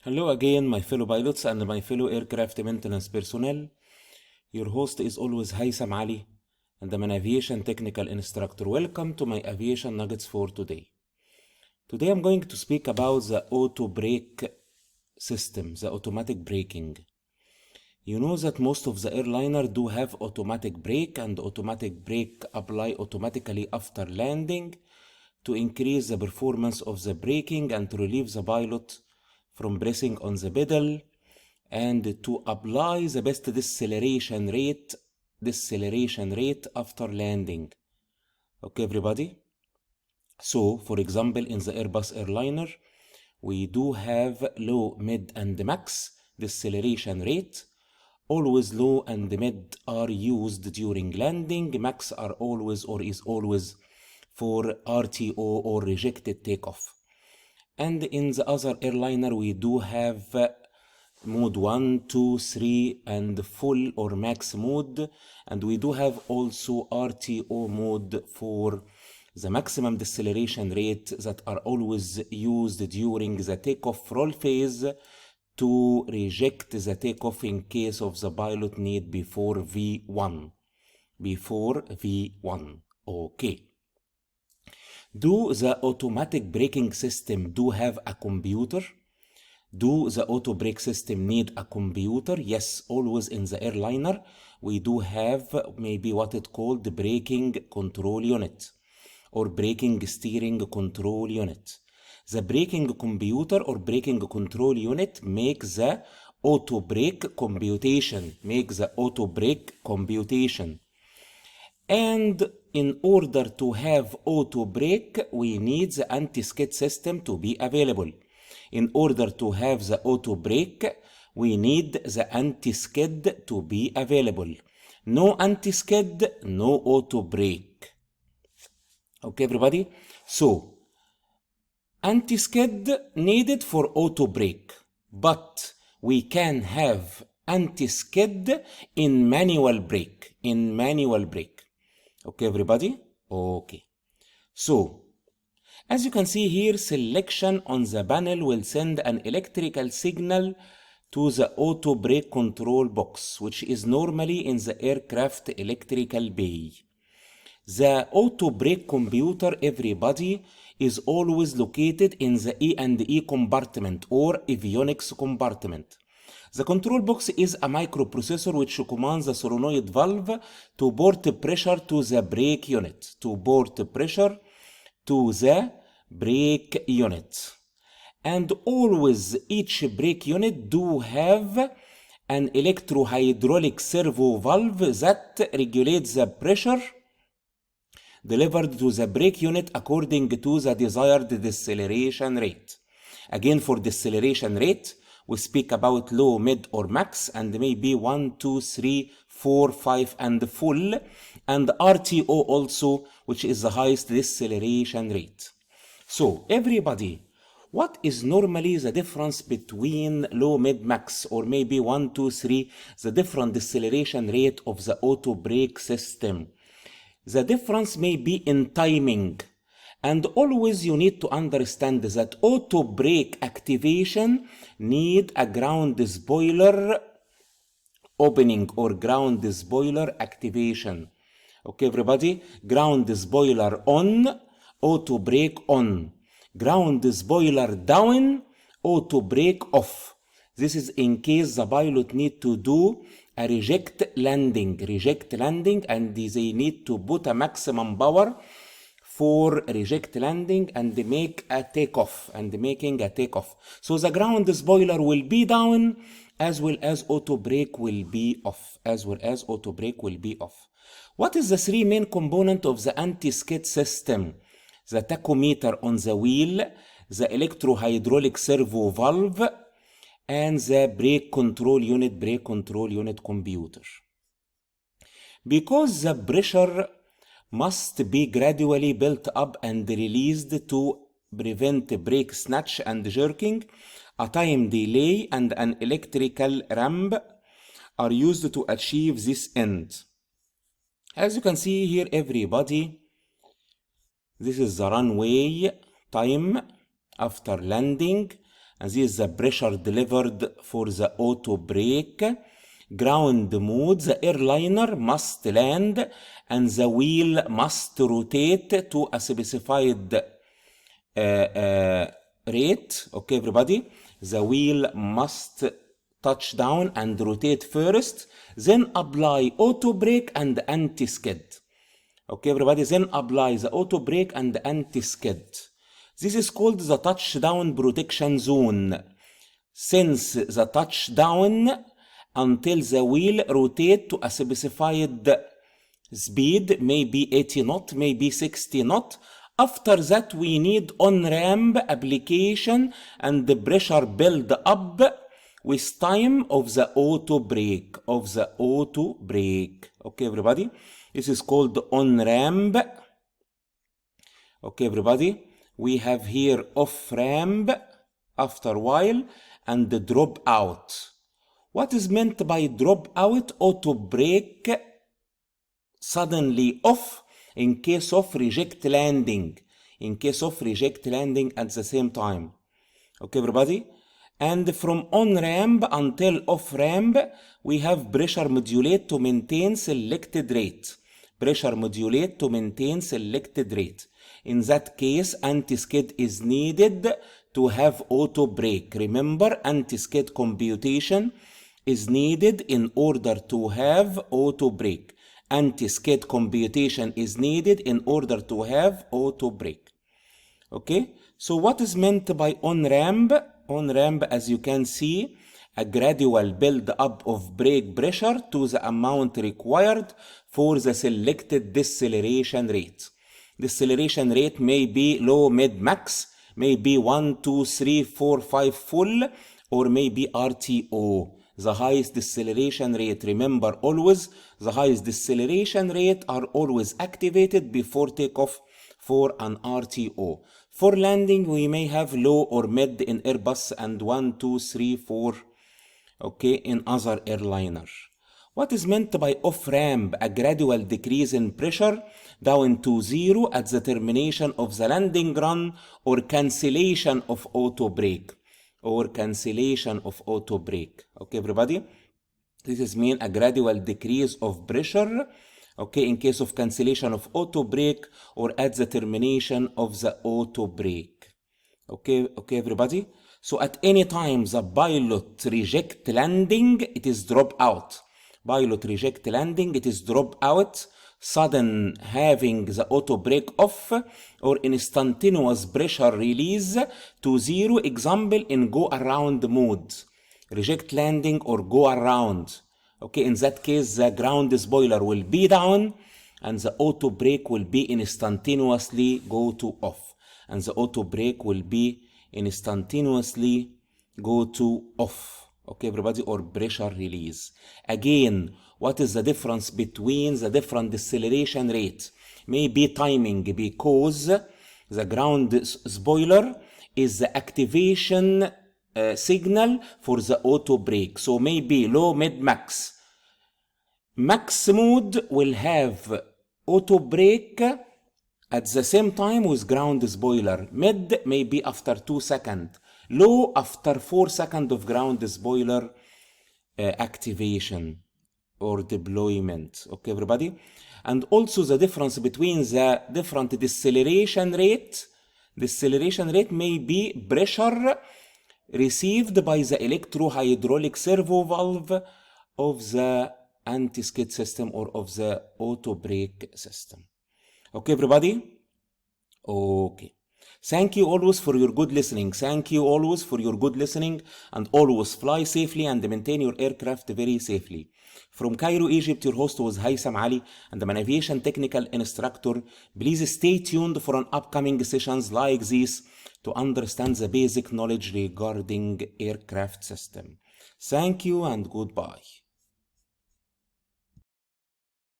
Hello again, my fellow pilots and my fellow aircraft maintenance personnel. Your host is always Haitham Ali, and I'm an aviation technical instructor. Welcome to my aviation nuggets for today. Today I'm going to speak about the auto brake system, the automatic braking. You know that most of the airliner do have automatic brake, and automatic brake apply automatically after landing to increase the performance of the braking and to relieve the pilot from pressing on the pedal and to apply the best deceleration rate after landing. Okay, everybody? So, for example, in the Airbus airliner, we do have low, mid, and max deceleration rate. Always low and mid are used during landing. Max are always or is always for RTO or rejected takeoff. And in the other airliner, we do have mode 1, 2, 3, and full or max mode. And we do have also RTO mode for the maximum deceleration rate that are always used during the takeoff roll phase to reject the takeoff in case of the pilot need before V1. Okay. Do the automatic braking system do have a computer? Do the auto brake system need a computer? Yes, always in the airliner we do have maybe what it called the braking control unit or braking steering control unit. The braking computer or braking control unit makes the auto brake computation, And in order to have auto brake, we need the anti-skid system to be available. In order to have the auto brake, we need the anti-skid to be available. No anti-skid, no auto brake. Okay, everybody? So, anti-skid needed for auto brake, but we can have anti-skid in manual brake. Okay, everybody? Okay. So, as you can see here, selection on the panel will send an electrical signal to the auto brake control box, which is normally in the aircraft electrical bay. The auto brake computer, everybody, is always located in the E&E compartment or avionics compartment. The control box is a microprocessor which commands the solenoid valve to port pressure to the brake unit. And always each brake unit do have an electro-hydraulic servo valve that regulates the pressure delivered to the brake unit according to the desired deceleration rate. Again, for deceleration rate, we speak about low, mid, or max, and maybe 1, 2, 3, 4, 5, and full, and RTO also, which is the highest deceleration rate. So, everybody, what is normally the difference between low, mid, max, or maybe 1, 2, 3, the different deceleration rate of the auto brake system? The difference may be in timing. And always you need to understand that auto brake activation need a ground spoiler opening or ground spoiler activation. Okay, everybody? Ground spoiler on, auto brake on. Ground spoiler down, auto brake off. This is in case the pilot need to do a reject landing, and they need to put a maximum power for reject landing and make a takeoff making a takeoff. So the ground spoiler will be down as well as auto brake will be off. What is the three main component of the anti-skid system? The tachometer on the wheel, the electro-hydraulic servo valve, and the brake control unit computer. Because the pressure must be gradually built up and released to prevent brake snatch and jerking, a time delay and an electrical ramp are used to achieve this end. As you can see here, everybody, this is the runway time after landing, and this is the pressure delivered for the auto brake. Ground mode, the airliner must land and the wheel must rotate to a specified rate. Okay, everybody? The wheel must touch down and rotate first, then apply auto brake and anti-skid. Okay, everybody? Then apply the auto brake and anti-skid. This is called the touchdown protection zone. Since the touchdown until the wheel rotate to a specified speed, maybe 80 knot, maybe 60 knot. After that, we need on-ramp application and the pressure build up with time of the auto brake, Okay, everybody? This is called on-ramp. Okay, everybody? We have here off-ramp after a while and the drop out. What is meant by drop out? Auto brake suddenly off in case of reject landing. In case of reject landing at the same time. Okay, everybody? And from on-ramp until off-ramp, we have pressure modulate to maintain selected rate. Pressure modulate to maintain selected rate. In that case, anti-skid is needed to have auto brake. Remember, anti-skid computation is needed in order to have auto brake. Anti-skid computation is needed in order to have auto brake. Okay, so what is meant by on-ramp? On-ramp, as you can see, a gradual build-up of brake pressure to the amount required for the selected deceleration rate. Deceleration rate may be low, mid, max, may be 1, 2, 3, 4, 5 full, or maybe RTO. The highest deceleration rate, remember always, the highest deceleration rate are always activated before takeoff for an RTO. For landing, we may have low or mid in Airbus and 1, 2, 3, 4, okay, in other airliner. What is meant by off-ramp? A gradual decrease in pressure down to zero at the termination of the landing run or cancellation of auto brake. Okay, everybody? This is mean a gradual decrease of pressure, okay, in case of cancellation of auto brake or at the termination of the auto brake. Okay, everybody? So at any time the pilot reject landing, it is drop out. Pilot reject landing, it is drop out. Sudden having the auto brake off or instantaneous pressure release to zero, example in go around mode. Reject landing or go around. Okay, in that case the ground spoiler will be down and the auto brake will be instantaneously go to off. And the auto brake will be instantaneously go to off. Okay, everybody, or pressure release. Again, what is the difference between the different deceleration rates? Maybe timing, because the ground spoiler is the activation signal for the auto brake. So maybe low, mid, max. Max mode will have auto brake at the same time with ground spoiler. Mid may be after 2 seconds. Low after 4 seconds of ground spoiler activation or deployment. Okay, everybody? And also the difference between the different deceleration rate. Deceleration rate may be pressure received by the electro-hydraulic servo valve of the anti-skid system or of the auto brake system. Okay, everybody? Okay. Thank you always for your good listening. Thank you always for your good listening, and always fly safely and maintain your aircraft very safely. From Cairo, Egypt, your host was Haitham Ali, and I'm an aviation technical instructor. Please stay tuned for an upcoming sessions like this to understand the basic knowledge regarding aircraft system. Thank you and goodbye.